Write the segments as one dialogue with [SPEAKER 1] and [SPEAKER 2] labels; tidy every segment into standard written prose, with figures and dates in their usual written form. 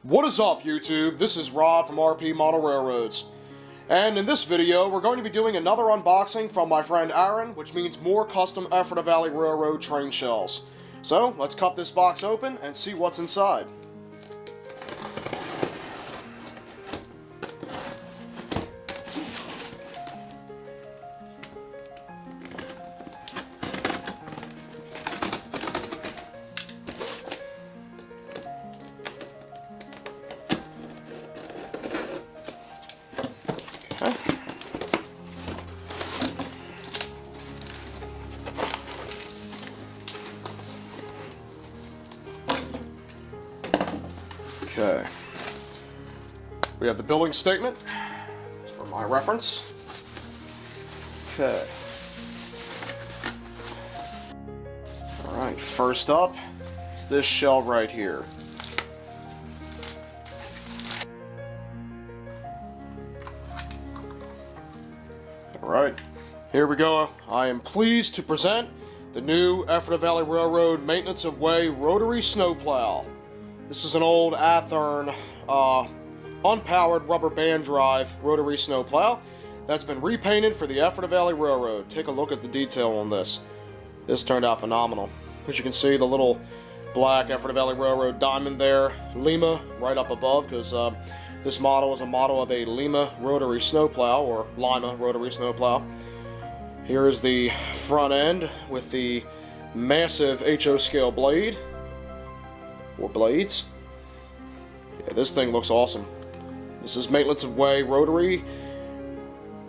[SPEAKER 1] What is up, YouTube? This is Rod from RP Model Railroads. And in this video, we're going to be doing another unboxing from my friend Aaron, which means more custom Ephrata Valley Railroad train shells. So, let's cut this box open and see what's inside. Okay. We have the building statement for my reference. Okay. Alright, first up is this shell right here. Alright, here we go. I am pleased to present the new Ephrata Valley Railroad Maintenance of Whey Rotary Snowplow. This is an old Athearn unpowered rubber band drive rotary snowplow that's been repainted for the Ephrata Valley Railroad. Take a look at the detail on this. This turned out phenomenal. As you can see, the little black Ephrata Valley Railroad diamond there, Lima right up above, because this model is a model of a Lima rotary snowplow, or Lima rotary snowplow. Here is the front end with the massive HO scale blade, or blades. Yeah, this thing looks awesome. This is Maintenance of Whey Rotary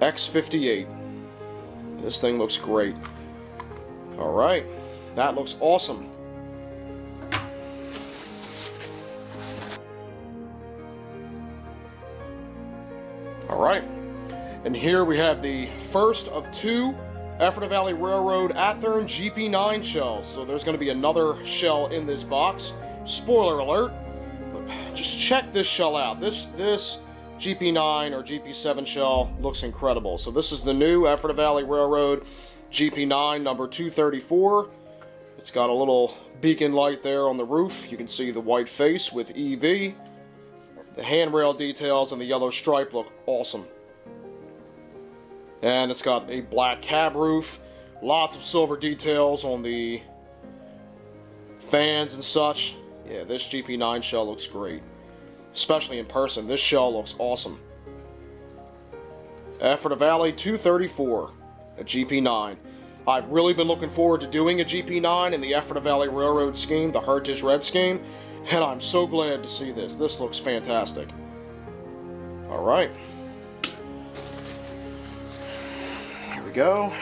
[SPEAKER 1] X58. This thing looks great. Alright, that looks awesome. Alright, and here we have the first of two Ephrata Valley Railroad Athearn GP9 shells. So there's going to be another shell in this box. Spoiler alert, but just check this shell out. This GP9 or GP7 shell looks incredible. So this is the new Ephrata Valley Railroad GP9 number 234. It's got a little beacon light there on the roof. You can see the white face with EV. The handrail details and the yellow stripe look awesome. And it's got a black cab roof. Lots of silver details on the fans and such. Yeah, this GP9 shell looks great. Especially in person, this shell looks awesome. Ephrata Valley 234, a GP9. I've really been looking forward to doing a GP9 in the Ephrata Valley Railroad scheme, the Heritage Red scheme, and I'm so glad to see this. This looks fantastic. Alright. Here we go.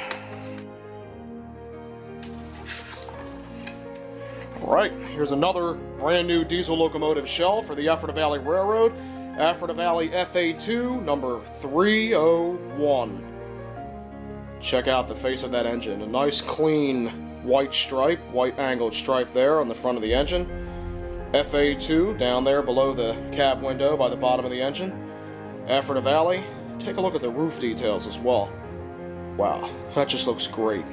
[SPEAKER 1] Alright, here's another brand new diesel locomotive shell for the Ephrata Valley Railroad, Ephrata Valley FA2 number 301. Check out the face of that engine. A nice clean white stripe, white angled stripe there on the front of the engine. FA2 down there below the cab window by the bottom of the engine. Ephrata Valley, take a look at the roof details as well. Wow, that just looks great.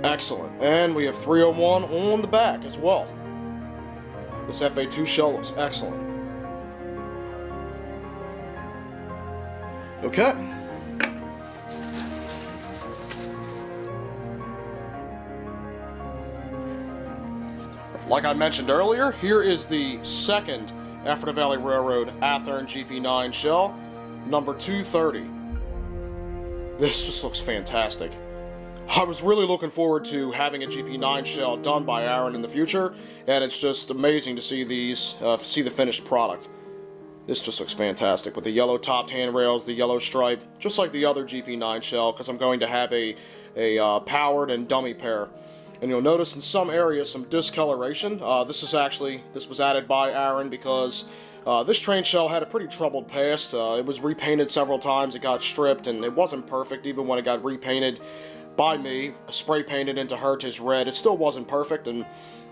[SPEAKER 1] Excellent. And we have 301 on the back as well. This FA2 shell looks excellent. Okay. Like I mentioned earlier, here is the second Ephrata Valley Railroad Athearn GP9 shell, number 230. This just looks fantastic. I was really looking forward to having a GP9 shell done by Aaron in the future, and it's just amazing to see these, see the finished product. This just looks fantastic with the yellow topped handrails, the yellow stripe, just like the other GP9 shell, because I'm going to have a powered and dummy pair. And you'll notice in some areas some discoloration. This was added by Aaron because this train shell had a pretty troubled past. It was repainted several times, it got stripped, and it wasn't perfect even when it got repainted by me, spray painted into Heritage Red. It still wasn't perfect, and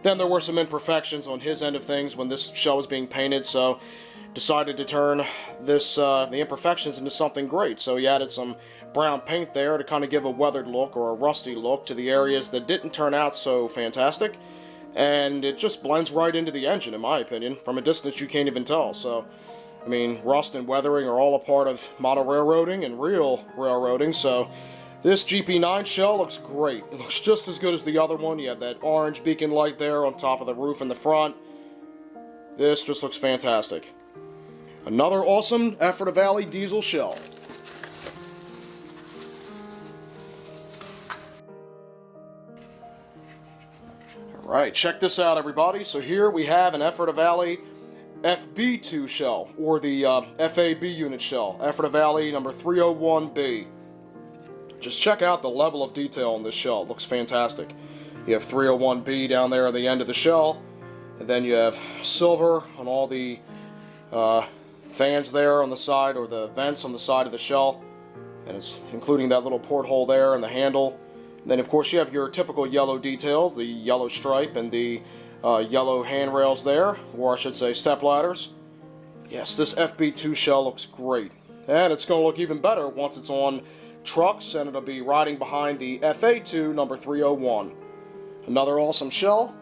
[SPEAKER 1] then there were some imperfections on his end of things when this shell was being painted, so decided to turn this the imperfections into something great. So he added some brown paint there to kind of give a weathered look or a rusty look to the areas that didn't turn out so fantastic. and it just blends right into the engine, in my opinion. From a distance, you can't even tell. So, I mean, rust and weathering are all a part of mono railroading and real railroading, so this GP9 shell looks great. It looks just as good as the other one. You have that orange beacon light there on top of the roof in the front. This just looks fantastic. Another awesome Ephrata Valley diesel shell. Alright, check this out, everybody. So here we have an Ephrata Valley FB2 shell, or the FAB unit shell. Ephrata Valley number 301B. Just check out the level of detail on this shell. It looks fantastic. You have 301B down there at the end of the shell, and then you have silver on all the fans there on the side, or the vents on the side of the shell, and it's including that little porthole there and the handle. And then of course you have your typical yellow details, the yellow stripe and the yellow handrails there, or I should say step ladders. Yes, this FB2 shell looks great, and it's going to look even better once it's on trucks, and it'll be riding behind the FA2 number 301. Another awesome shell.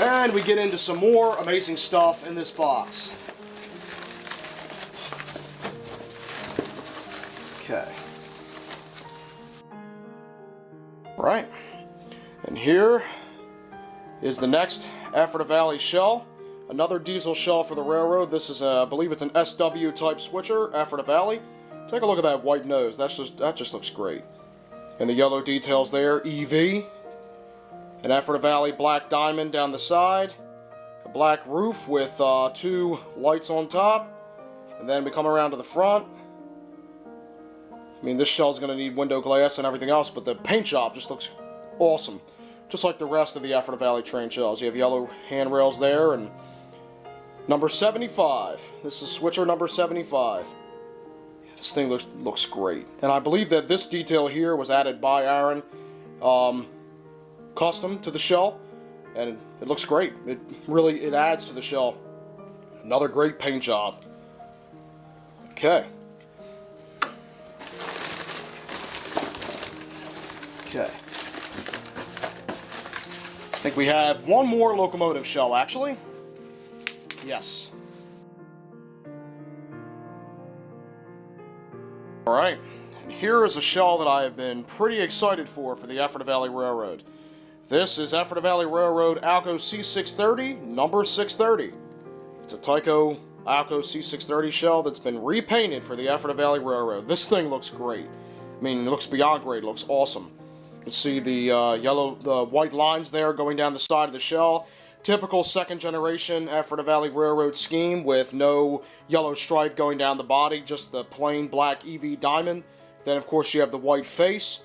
[SPEAKER 1] And we get into some more amazing stuff in this box. Okay. Right. And here is the next Ephrata Valley shell. Another diesel shell for the railroad. This is, I believe it's an SW type switcher, Ephrata Valley. Take a look at that white nose. That just looks great. And the yellow details there, EV. An Ephrata Valley black diamond down the side. A black roof with 2 lights on top. And then we come around to the front. I mean, this shell's going to need window glass and everything else, but the paint job just looks awesome. Just like the rest of the Ephrata Valley train shells. You have yellow handrails there, and number 75. This is switcher number 75. Yeah, this thing looks great. And I believe that this detail here was added by Aaron, custom to the shell, and it looks great. It adds to the shell. Another great paint job. Okay. Okay. I think we have one more locomotive shell, actually. Yes. Alright, and here is a shell that I have been pretty excited for the Ephrata Valley Railroad. This is Ephrata Valley Railroad Alco C630, number 630. It's a Tyco Alco C630 shell that's been repainted for the Ephrata Valley Railroad. This thing looks great. I mean, it looks beyond great. It looks awesome. You can see the white lines there going down the side of the shell. Typical second generation Ephrata Valley Railroad scheme with no yellow stripe going down the body, just the plain black EV diamond. Then of course you have the white face.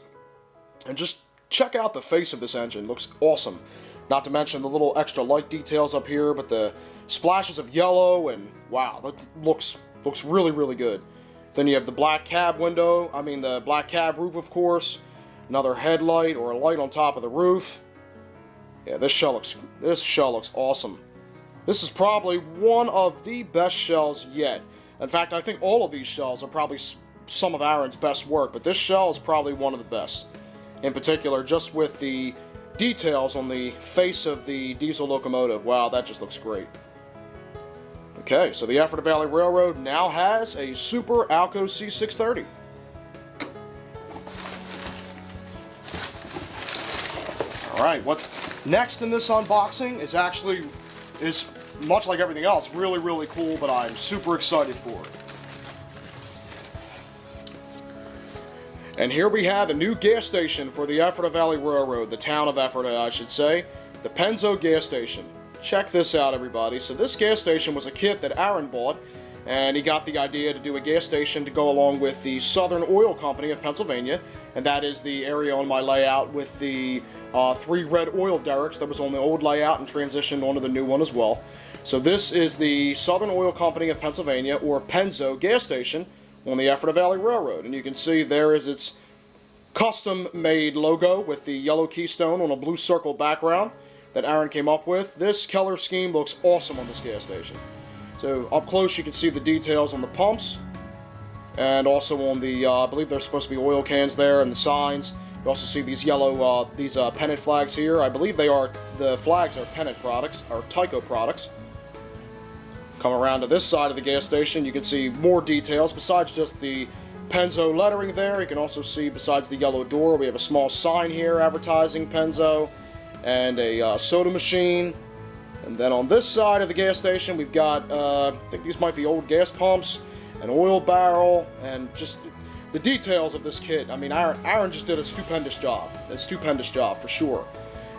[SPEAKER 1] And just check out the face of this engine. It looks awesome. Not to mention the little extra light details up here, but the splashes of yellow, and wow, that looks really, really good. Then you have the black cab window, the black cab roof, of course. Another headlight or a light on top of the roof. Yeah, this shell looks awesome. This is probably one of the best shells yet. In fact, I think all of these shells are probably some of Aaron's best work, but this shell is probably one of the best. In particular, just with the details on the face of the diesel locomotive. Wow, that just looks great. Okay, so the Ephrata Valley Railroad now has a Super Alco C630. Alright, what's next in this unboxing is much like everything else, really, really cool, but I'm super excited for it. And here we have a new gas station for the Ephrata Valley Railroad, the town of Ephrata, I should say, the Penzo Gas Station. Check this out, everybody. So this gas station was a kit that Aaron bought, and he got the idea to do a gas station to go along with the Southern Oil Company of Pennsylvania, and that is the area on my layout with the 3 red oil derricks that was on the old layout and transitioned onto the new one as well. So this is the Southern Oil Company of Pennsylvania, or Penzo Gas Station, on the Ephrata Valley Railroad. And you can see there is its custom-made logo with the yellow keystone on a blue circle background that Aaron came up with. This color scheme looks awesome on this gas station. So up close you can see the details on the pumps, and also on the, I believe there's supposed to be oil cans there, and the signs. You also see these yellow, pennant flags here. I believe the flags are pennant products, or Tyco products. Come around to this side of the gas station, you can see more details besides just the Penzo lettering there. You can also see, besides the yellow door, we have a small sign here advertising Penzo, and a soda machine. And then on this side of the gas station, we've got, I think these might be old gas pumps, an oil barrel, and just the details of this kit. I mean, Aaron just did a stupendous job for sure.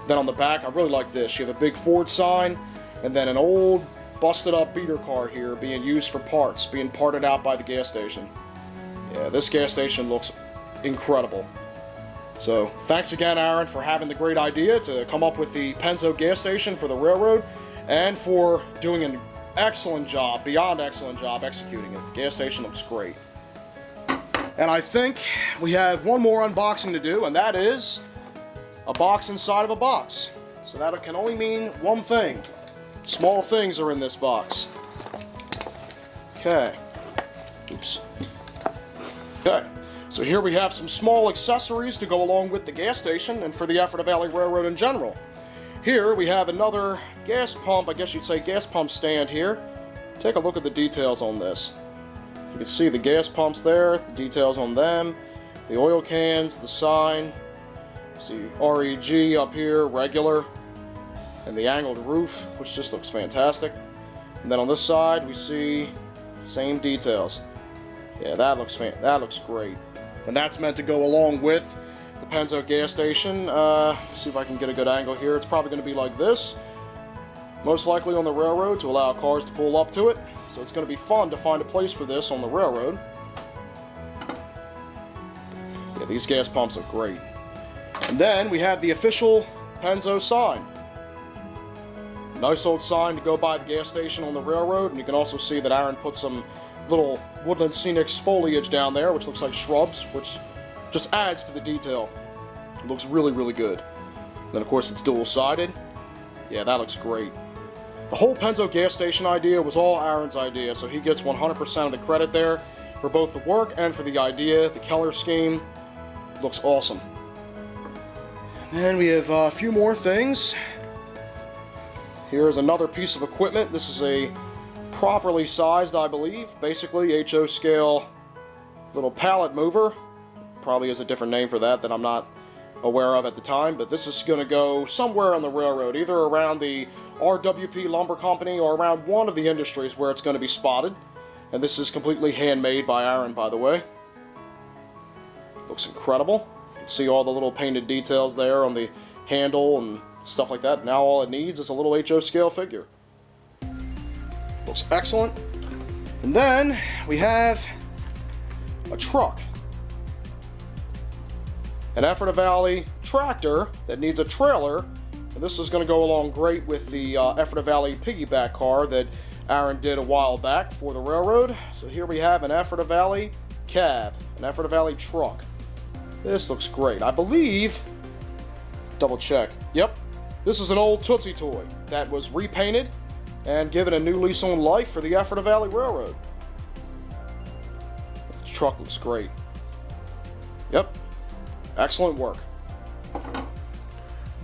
[SPEAKER 1] Then on the back, I really like this. You have a big Ford sign, and then an old busted up beater car here being used for parts, being parted out by the gas station. Yeah, this gas station looks incredible. So, thanks again, Aaron, for having the great idea to come up with the Penzo gas station for the railroad, and for doing an excellent job, beyond excellent job, executing it. The gas station looks great. And I think we have one more unboxing to do, and that is a box inside of a box. So that can only mean one thing. Small things are in this box. Okay. Oops. Okay. So here we have some small accessories to go along with the gas station and for the Ephrata Valley Railroad in general. Here we have another gas pump, I guess you'd say gas pump stand here. Take a look at the details on this. You can see the gas pumps there, the details on them, the oil cans, the sign. See REG up here, regular, and the angled roof, which just looks fantastic. And then on this side we see same details. Yeah, that looks great. And that's meant to go along with the Penzo gas station. See if I can get a good angle here. It's probably going to be like this, most likely on the railroad, to allow cars to pull up to it. So it's going to be fun to find a place for this on the railroad. Yeah, these gas pumps are great. And then we have the official Penzo sign. Nice old sign to go by the gas station on the railroad, and you can also see that Aaron put some little woodland scenics foliage down there, which looks like shrubs, which just adds to the detail. It looks really, really good. Then of course it's dual-sided. Yeah, that looks great. The whole Penzo gas station idea was all Aaron's idea, so he gets 100% of the credit there for both the work and for the idea. The color scheme looks awesome. And then we have a few more things. Here's another piece of equipment. This is a properly sized, I believe, basically HO scale little pallet mover. Probably has a different name for that I'm not aware of at the time, but this is going to go somewhere on the railroad, either around the RWP Lumber Company or around one of the industries where it's going to be spotted. And this is completely handmade by Aaron, by the way. Looks incredible. You can see all the little painted details there on the handle and stuff like that. Now all it needs is a little HO scale figure. Looks excellent. And then we have a truck. An Ephrata Valley tractor that needs a trailer, and this is going to go along great with the Ephrata Valley piggyback car that Aaron did a while back for the railroad. So here we have an Ephrata Valley cab, an Ephrata Valley truck. This looks great. I believe, double check, yep, this is an old Tootsie toy that was repainted and given a new lease on life for the Ephrata Valley Railroad. The truck looks great. Yep. Excellent work.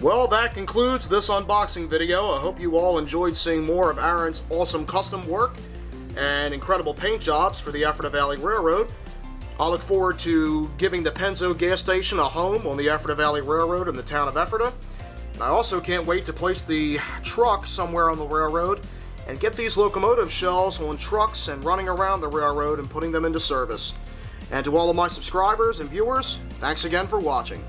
[SPEAKER 1] Well, that concludes this unboxing video. I hope you all enjoyed seeing more of Aaron's awesome custom work and incredible paint jobs for the Ephrata Valley Railroad. I look forward to giving the Penzo gas station a home on the Ephrata Valley Railroad in the town of Ephrata. And I also can't wait to place the truck somewhere on the railroad and get these locomotive shells on trucks and running around the railroad and putting them into service. And to all of my subscribers and viewers, thanks again for watching.